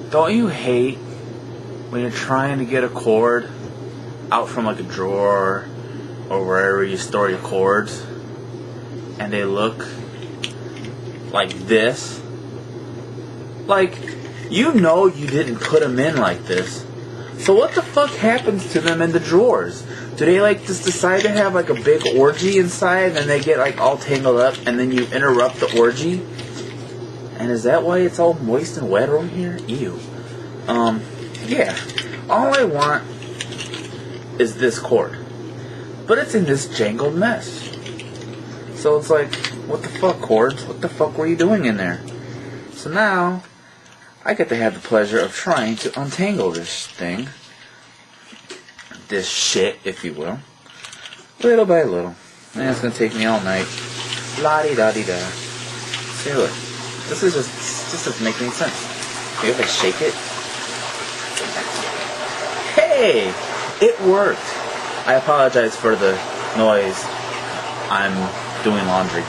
Don't you hate when you're trying to get a cord out from like a drawer or wherever you store your cords and they look like this? Like, you know you didn't put them in like this. So what the fuck happens to them in the drawers? Do they like just decide to have like a big orgy inside and they get like all tangled up and then you interrupt the orgy? And is that why it's all moist and wet over here? Ew. Yeah. All I want is this cord. But it's in this jangled mess. So it's like, what the fuck, cords? What the fuck were you doing in there? So now, I get to have the pleasure of trying to untangle this thing. This shit, if you will. Little by little. And it's gonna take me all night. La-di-da-di-da. See, look. This doesn't make any sense. Maybe if I shake it. Hey! It worked. I apologize for the noise. I'm doing laundry.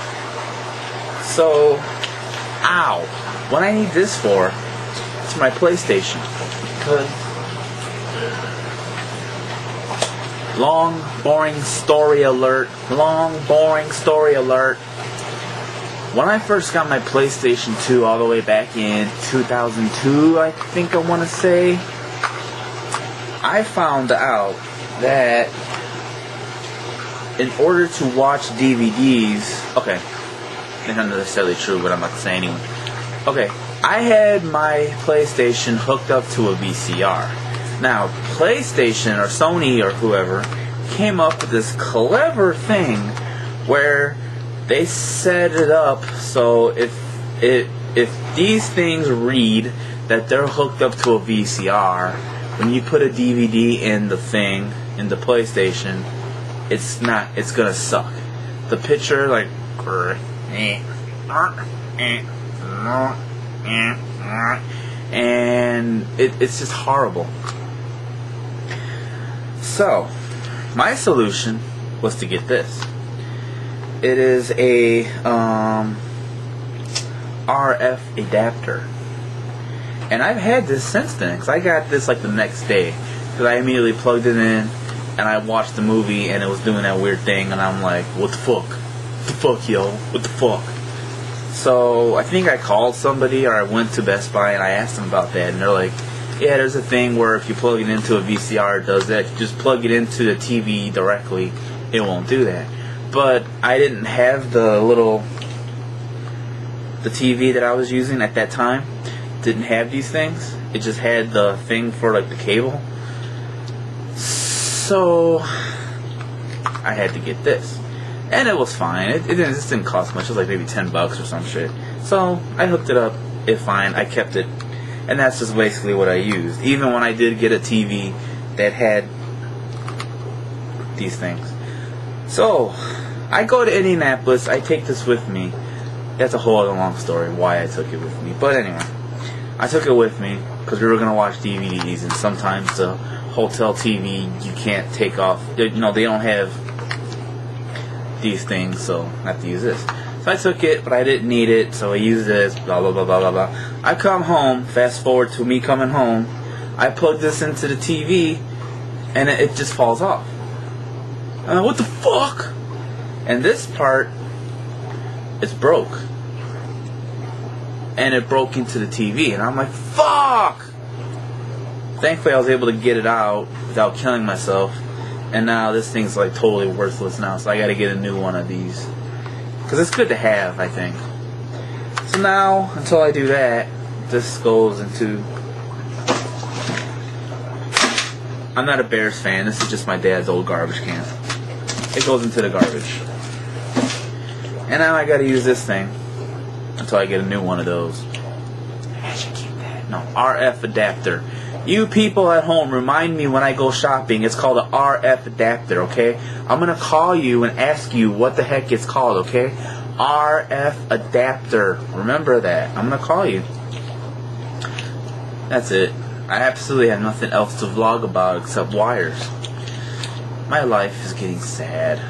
So, ow. What I need this for is my PlayStation. Because long, boring story alert. Long, boring story alert. When I first got my PlayStation 2 all the way back in 2002, I think I want to say, I found out that in order to watch DVDs, okay, it's not necessarily true, but I'm about to say anyway. Okay, I had my PlayStation hooked up to a VCR. Now, PlayStation or Sony or whoever came up with this clever thing where they set it up so if these things read that they're hooked up to a VCR, when you put a DVD in the thing, in the PlayStation, it's gonna suck. The picture, like, and it's just horrible. So, my solution was to get this. It is a RF adapter. And I've had this since then, because I got this like the next day. Because I immediately plugged it in, and I watched the movie, and it was doing that weird thing, and I'm like, what the fuck? What the fuck, yo? What the fuck? So, I think I called somebody, or I went to Best Buy, and I asked them about that, and they're like, yeah, there's a thing where if you plug it into a VCR, it does that. If you just plug it into the TV directly, it won't do that. But I didn't have the TV that I was using at that time didn't have these things. It just had the thing for like the cable. So I had to get this. And it was fine. It didn't cost much. It was like maybe $10 or some shit. So I hooked it up. It's fine. I kept it. And that's just basically what I used. Even when I did get a TV that had these things. So, I go to Indianapolis, I take this with me. That's a whole other long story why I took it with me. But anyway, I took it with me because we were going to watch DVDs, and sometimes the hotel TV you can't take off. You know, they don't have these things, so I have to use this. So I took it, but I didn't need it, so I used this, blah, blah, blah, blah, blah, blah. I come home, fast forward to me coming home, I plug this into the TV, and it just falls off. What the fuck? And this part is broke. And it broke into the TV. And I'm like, fuck! Thankfully I was able to get it out without killing myself. And now this thing's like totally worthless now. So I gotta get a new one of these. Because it's good to have, I think. So now, until I do that, this goes into... I'm not a Bears fan. This is just my dad's old garbage can. It goes into the garbage. And now I gotta use this thing until I get a new one of those. I should keep that. No, RF adapter. You people at home, remind me when I go shopping. It's called an RF adapter, okay? I'm gonna call you and ask you what the heck it's called, okay? RF adapter. Remember that. I'm gonna call you. That's it. I absolutely have nothing else to vlog about except wires. My life is getting sad.